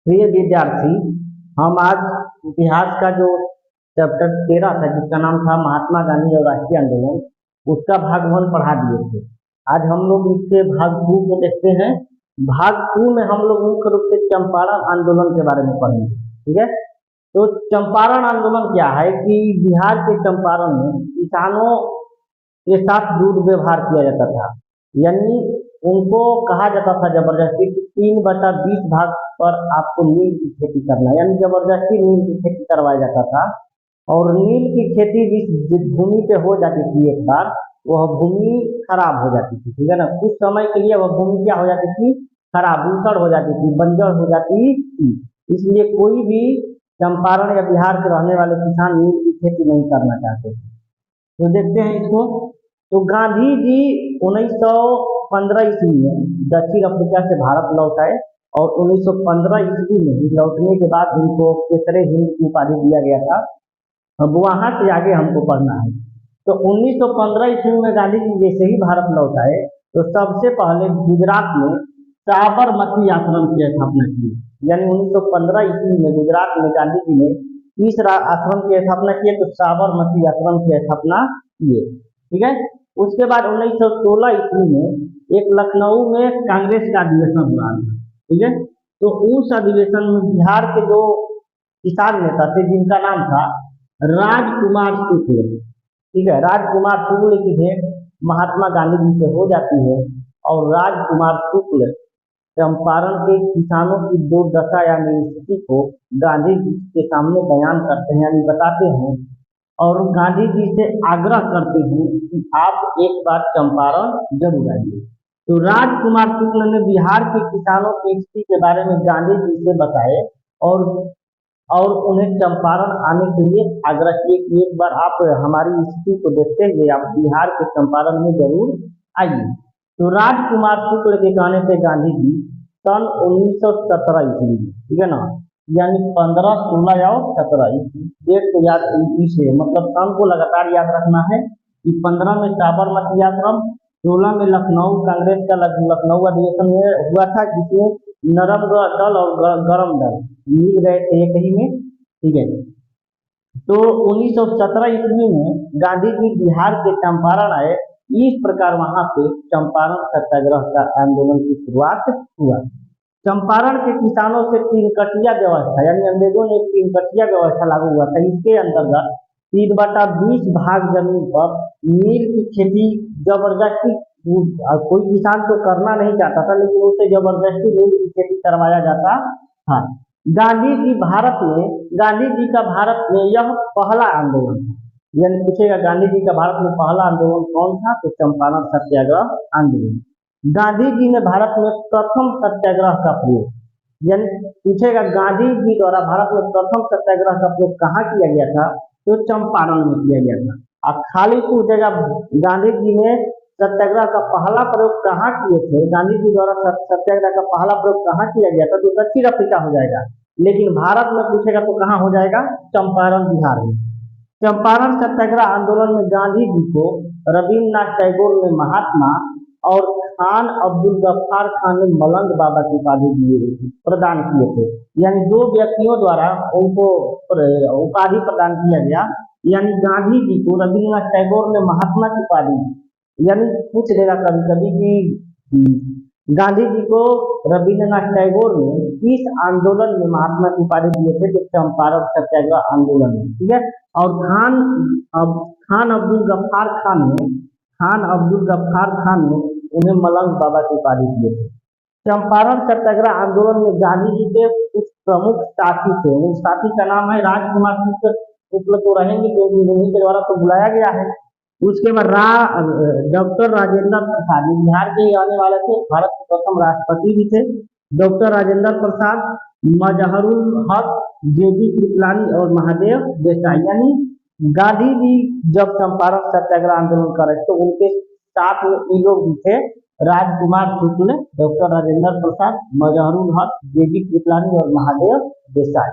प्रिय विद्यार्थी, हम आज इतिहास का जो चैप्टर 13 था जिसका नाम था महात्मा गांधी और राष्ट्रीय आंदोलन, उसका भाग 1 पढ़ा दिए थे। आज हम लोग इसके भाग 2 को देखते हैं। भाग 2 में हम लोग मुख्य रूप से चंपारण आंदोलन के बारे में पढ़ेंगे। ठीक है, तो चंपारण आंदोलन क्या है कि बिहार के चंपारण में किसानों के साथ दुर्व्यवहार किया जाता था, यानी उनको कहा जाता था जबरदस्ती कि 3/20 भाग पर आपको नील की खेती करना, यानी जबरदस्ती नील की खेती करवाया जाता था। और नील की खेती जिस भूमि पे हो जाती थी एक बार, वह भूमि खराब हो जाती थी। ठीक है ना, कुछ समय के लिए वह भूमि क्या हो जाती थी, खराब ऊसड़ हो जाती थी, बंजर हो जाती थी। इसलिए कोई भी चंपारण या बिहार के रहने वाले किसान नील की खेती नहीं करना चाहते थे। तो देखते हैं इसको। तो गांधी जी 1915 ईस्वी में दक्षिण अफ्रीका से भारत लौट आए और 1915 ईस्वी में लौटने के बाद उनको केसरे हिंद की उपाधि दिया गया था। अब वहां से आगे हमको पढ़ना है। तो 1915 ईस्वी में गांधी जी जैसे ही भारत लौट आए तो सबसे पहले गुजरात में साबरमती आश्रम की स्थापना की। यानी 1915 ईस्वी में गुजरात में गांधी जी ने तीसरा आश्रम की स्थापना की, तो साबरमती आश्रम की स्थापना किए। ठीक है, उसके बाद 1916 ईस्वी में एक लखनऊ में कांग्रेस का अधिवेशन हुआ। ठीक है, तो उस अधिवेशन में बिहार के जो किसान नेता थे जिनका नाम था राजकुमार शुक्ल। ठीक है, राजकुमार शुक्ल की भेंट महात्मा गांधी जी से हो जाती है और राजकुमार शुक्ल चंपारण के किसानों की दुर्दशा यानी स्थिति को गांधी जी के सामने बयान करते हैं, यानी बताते हैं और गांधी जी से आग्रह करते हैं कि आप एक बार चंपारण जरूर आइए। तो राजकुमार शुक्ल ने बिहार के किसानों की स्थिति के बारे में गांधी जी से बताए और उन्हें चंपारण आने के लिए आग्रह किए कि एक बार आप हमारी स्थिति को देखते हुए आप बिहार के चंपारण में जरूर आइए। तो राजकुमार शुक्ल के कहने पे गांधी जी सन 1917 ईस्वी, ठीक है ना, यानी 15, 16 और 17 डेट को याद इसे मतलब सन को लगातार याद रखना है कि 15 में साबरमती आश्रम, 16 में लखनऊ कांग्रेस का लखनऊ अधिवेशन हुआ था जिसमें नरम दल और गरम दल मिल गए थे एक ही में। ठीक है, तो 1917 ईस्वी में गांधी जी बिहार के चंपारण आए। इस प्रकार वहां पे चंपारण सत्याग्रह का आंदोलन की शुरुआत हुआ। चंपारण के किसानों से 3 कटिया व्यवस्था यानी अंग्रेजों ने 3 कटिया व्यवस्था लागू हुआ था। इसके अंतर्गत 3/20 भाग जमीन पर नील की खेती जबरदस्ती, कोई किसान तो करना नहीं चाहता था लेकिन उसे जबरदस्ती नील की खेती करवाया जाता था। गांधी जी का भारत में यह पहला आंदोलन था। यानी पूछेगा गांधी जी का भारत में पहला आंदोलन कौन था, तो चंपारण सत्याग्रह आंदोलन। गांधी जी ने भारत में प्रथम सत्याग्रह का प्रयोग, यानी पूछेगा गांधी जी द्वारा भारत में प्रथम सत्याग्रह का प्रयोग कहाँ किया गया था, तो चंपारण में किया गया था। अब खाली पूछेगा गांधी जी ने सत्याग्रह का पहला प्रयोग कहाँ किए थे, गांधी जी द्वारा सत्याग्रह का पहला प्रयोग कहाँ किया गया था, तो दक्षिण अफ्रीका हो जाएगा। लेकिन भारत में पूछेगा तो कहाँ हो जाएगा, चंपारण बिहार में। चंपारण सत्याग्रह आंदोलन में गांधी जी को रविन्द्रनाथ टैगोर ने महात्मा और खान अब्दुल गफ्फार खान ने मलंग बाबा की उपाधि प्रदान किए थे। यानी 2 व्यक्तियों द्वारा उनको उपाधि प्रदान किया गया। यानी गांधी जी को रविन्द्रनाथ टैगोर ने महात्मा की उपाधि, यानी पूछ देगा कभी कभी कि गांधी जी को रविन्द्रनाथ टैगोर ने इस आंदोलन में महात्मा की उपाधि दिए थे, जो चंपारण सत्याग्रह आंदोलन है। ठीक है, और खान अब्दुल गफ्फार खान ने उन्हें मलंग बाबा की उपाधि दिए थे। चंपारण सत्याग्रह आंदोलन में गांधी जी के कुछ प्रमुख साथी थे। उन साथी का नाम है राजकुमार शुक्ल तो रहेंगे क्योंकि उन्हीं के द्वारा तो बुलाया गया है। उसके बाद डॉक्टर राजेंद्र प्रसाद बिहार के आने वाले थे, भारत के प्रथम राष्ट्रपति भी थे। डॉक्टर राजेंद्र प्रसाद, मजहरुल हक, जेबी कृपलानी और महादेव देसाई। यानी गांधी जी जब चंपारण सत्याग्रह आंदोलन कर रहे तो उनके साथ में ये लोग भी थे, राजकुमार शुक्ल, डॉक्टर राजेंद्र प्रसाद, मजहरुल हक, जेबी कृपलानी और महादेव देसाई।